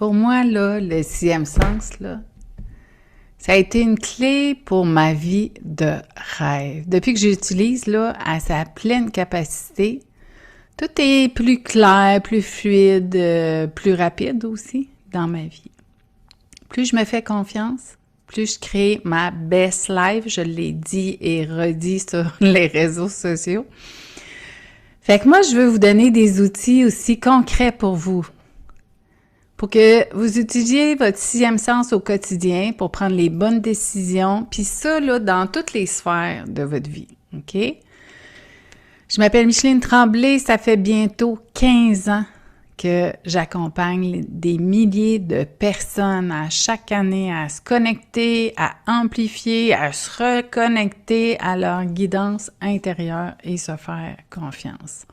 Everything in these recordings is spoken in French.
Pour moi, là, le sixième sens, là, ça a été une clé pour ma vie de rêve. Depuis que j'utilise, là, à sa pleine capacité, tout est plus clair, plus fluide, plus rapide aussi dans ma vie. Plus je me fais confiance, plus je crée ma best life, je l'ai dit et redit sur les réseaux sociaux. Fait que moi, je veux vous donner des outils aussi concrets pour vous. Pour que vous utilisiez votre sixième sens au quotidien pour prendre les bonnes décisions, puis ça, là, dans toutes les sphères de votre vie, OK? Je m'appelle Micheline Tremblay, ça fait bientôt 15 ans que j'accompagne des milliers de personnes à chaque année à se connecter, à amplifier, à se reconnecter à leur guidance intérieure et se faire confiance.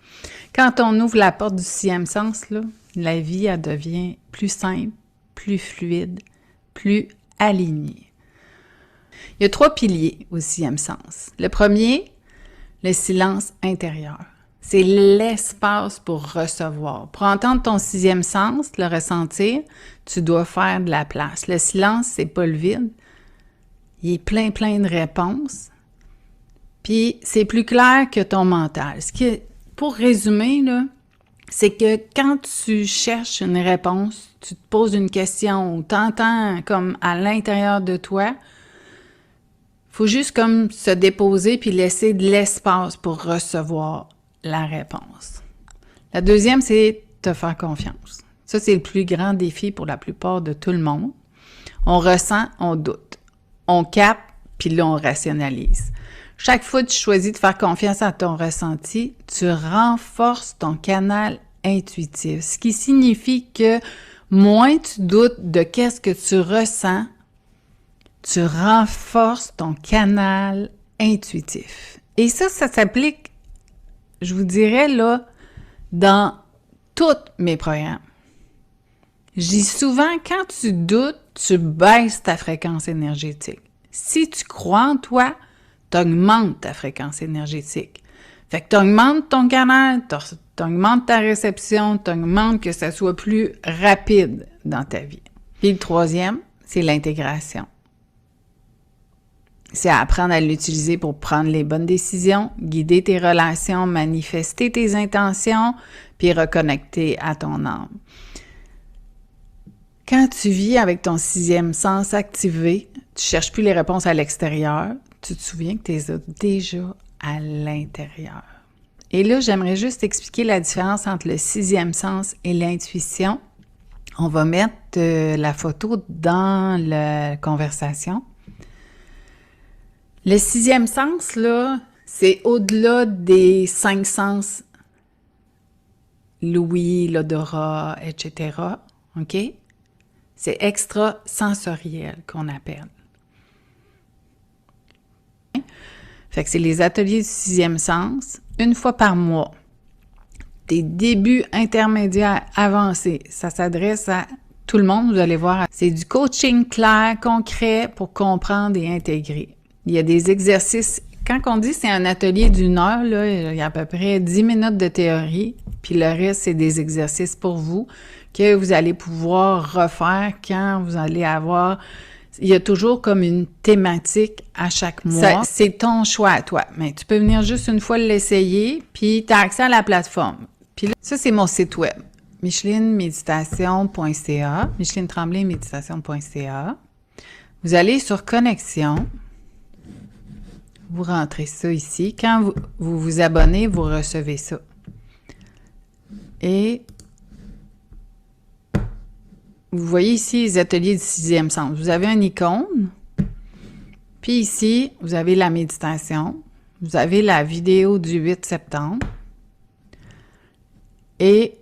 Quand on ouvre la porte du sixième sens, là, la vie, elle devient plus simple, plus fluide, plus alignée. Il y a 3 piliers au sixième sens. Le premier, le silence intérieur. C'est l'espace pour recevoir. Pour entendre ton sixième sens, le ressentir, tu dois faire de la place. Le silence, c'est pas le vide. Il est plein de réponses. Puis, c'est plus clair que ton mental. Pour résumer, là, c'est que quand tu cherches une réponse, tu te poses une question ou t'entends comme à l'intérieur de toi, faut juste comme se déposer puis laisser de l'espace pour recevoir la réponse. La deuxième, c'est te faire confiance. Ça, c'est le plus grand défi pour la plupart de tout le monde. On ressent, on doute. On capte, puis là, on rationalise. Chaque fois que tu choisis de faire confiance à ton ressenti, tu renforces ton canal intuitif, ce qui signifie que moins tu doutes de qu'est-ce que tu ressens, tu renforces ton canal intuitif. Et ça s'applique, je vous dirais, là, dans tous mes programmes. Je dis souvent, quand tu doutes, tu baisses ta fréquence énergétique. Si tu crois en toi, tu augmentes ta fréquence énergétique. Fait que tu augmentes ton canal, tu augmentes ta réception, tu augmentes que ça soit plus rapide dans ta vie. Puis le troisième, c'est l'intégration. C'est apprendre à l'utiliser pour prendre les bonnes décisions, guider tes relations, manifester tes intentions, puis reconnecter à ton âme. Quand tu vis avec ton sixième sens activé, tu cherches plus les réponses à l'extérieur, tu te souviens que tu les as déjà à l'intérieur. Et là, j'aimerais juste expliquer la différence entre le sixième sens et l'intuition. On va mettre la photo dans la conversation. Le sixième sens, là, c'est au-delà des 5 sens, l'ouïe, l'odorat, etc. OK? C'est extrasensoriel qu'on appelle. Fait que c'est les ateliers du sixième sens, une fois par mois. Des débuts intermédiaires avancés. Ça s'adresse à tout le monde, vous allez voir. C'est du coaching clair, concret pour comprendre et intégrer. Il y a des exercices. Quand on dit c'est un atelier d'1 heure, là, il y a à peu près 10 minutes de théorie, puis le reste, c'est des exercices pour vous que vous allez pouvoir refaire quand vous allez avoir... Il y a toujours comme une thématique à chaque mois. C'est ton choix à toi. Mais tu peux venir juste une fois l'essayer, puis tu as accès à la plateforme. Puis là, ça, c'est mon site web, michelinméditation.ca, micheline-tremblay-méditation.ca. Vous allez sur Connexion. Vous rentrez ça ici. Quand vous vous abonnez, vous recevez ça. Et vous voyez ici les ateliers du sixième sens. Vous avez une icône. Puis ici, vous avez la méditation. Vous avez la vidéo du 8 septembre. Et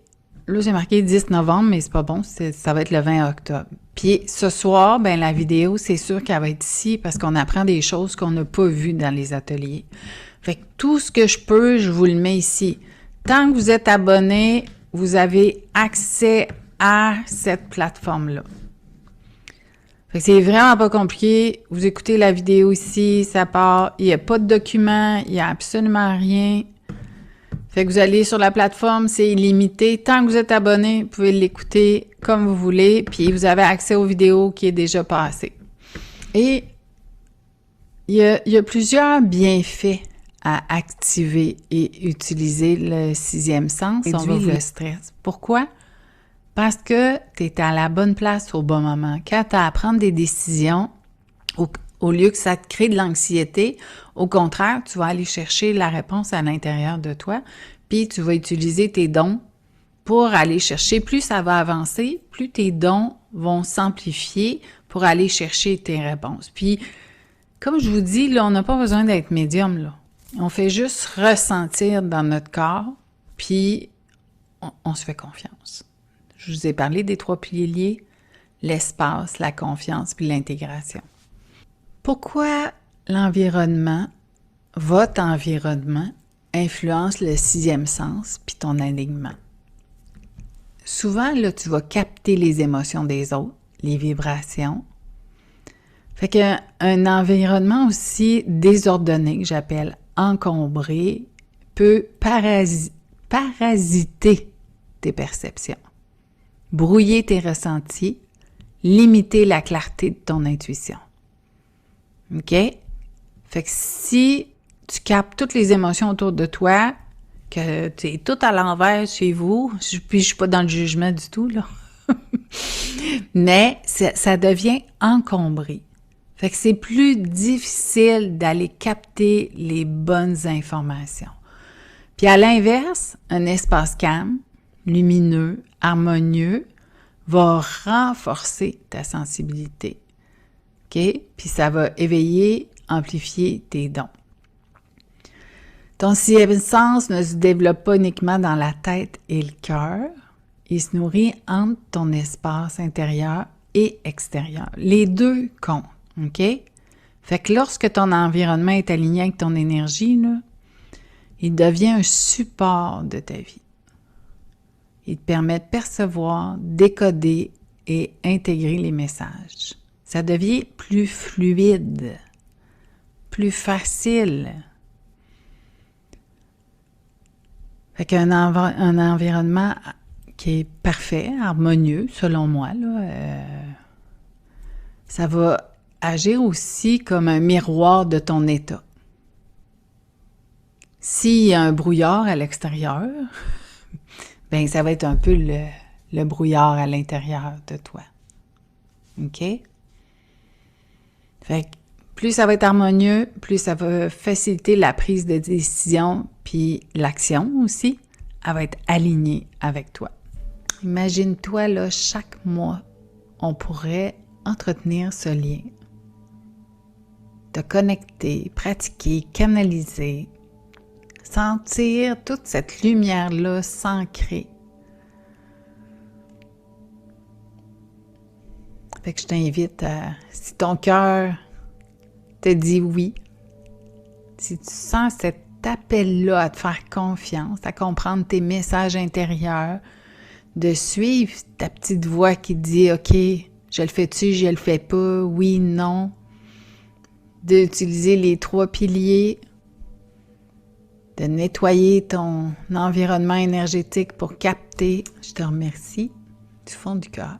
là, j'ai marqué 10 novembre, mais c'est pas bon. Ça va être le 20 octobre. Puis ce soir, ben la vidéo, c'est sûr qu'elle va être ici parce qu'on apprend des choses qu'on n'a pas vues dans les ateliers. Fait que tout ce que je peux, je vous le mets ici. Tant que vous êtes abonné, vous avez accès à cette plateforme-là. Fait que c'est vraiment pas compliqué. Vous écoutez la vidéo ici, ça part. Il n'y a pas de document, il n'y a absolument rien. Fait que vous allez sur la plateforme, c'est illimité. Tant que vous êtes abonné, vous pouvez l'écouter comme vous voulez, puis vous avez accès aux vidéos qui est déjà passées. Et il y a plusieurs bienfaits à activer et utiliser le sixième sens. Réduire le stress. Pourquoi? Parce que tu es à la bonne place au bon moment. Quand tu as à prendre des décisions, au lieu que ça te crée de l'anxiété, au contraire, tu vas aller chercher la réponse à l'intérieur de toi, puis tu vas utiliser tes dons pour aller chercher. Plus ça va avancer, plus tes dons vont s'amplifier pour aller chercher tes réponses. Puis, comme je vous dis, là, on n'a pas besoin d'être médium, là. On fait juste ressentir dans notre corps, puis on se fait confiance. Je vous ai parlé des 3 piliers, l'espace, la confiance, puis l'intégration. Pourquoi l'environnement, votre environnement, influence le sixième sens puis ton alignement? Souvent, là, tu vas capter les émotions des autres, les vibrations. Fait qu'un environnement aussi désordonné, que j'appelle encombré, peut parasiter tes perceptions, brouiller tes ressentis, limiter la clarté de ton intuition. OK? Fait que si tu captes toutes les émotions autour de toi, que tu es tout à l'envers chez vous, puis je suis pas dans le jugement du tout, là, mais ça devient encombré. Fait que c'est plus difficile d'aller capter les bonnes informations. Puis à l'inverse, un espace calme, lumineux, harmonieux, va renforcer ta sensibilité. OK? Puis ça va éveiller, amplifier tes dons. Ton sixième sens ne se développe pas uniquement dans la tête et le cœur. Il se nourrit entre ton espace intérieur et extérieur. Les deux comptent. OK? Fait que lorsque ton environnement est aligné avec ton énergie, là, il devient un support de ta vie. Il te permet de percevoir, décoder et intégrer les messages. Ça devient plus fluide, plus facile. Fait qu'un un environnement qui est parfait, harmonieux, selon moi, là, ça va agir aussi comme un miroir de ton état. S'il y a un brouillard à l'extérieur, ben ça va être un peu le brouillard à l'intérieur de toi. OK? Fait que plus ça va être harmonieux, plus ça va faciliter la prise de décision, puis l'action aussi, elle va être alignée avec toi. Imagine-toi, là, chaque mois, on pourrait entretenir ce lien, te connecter, pratiquer, canaliser, sentir toute cette lumière-là s'ancrer. Fait que je t'invite à, si ton cœur te dit oui, si tu sens cet appel-là à te faire confiance, à comprendre tes messages intérieurs, de suivre ta petite voix qui te dit « OK, je le fais-tu, je le fais pas, oui, non », d'utiliser les 3 piliers, de nettoyer ton environnement énergétique pour capter. Je te remercie du fond du cœur.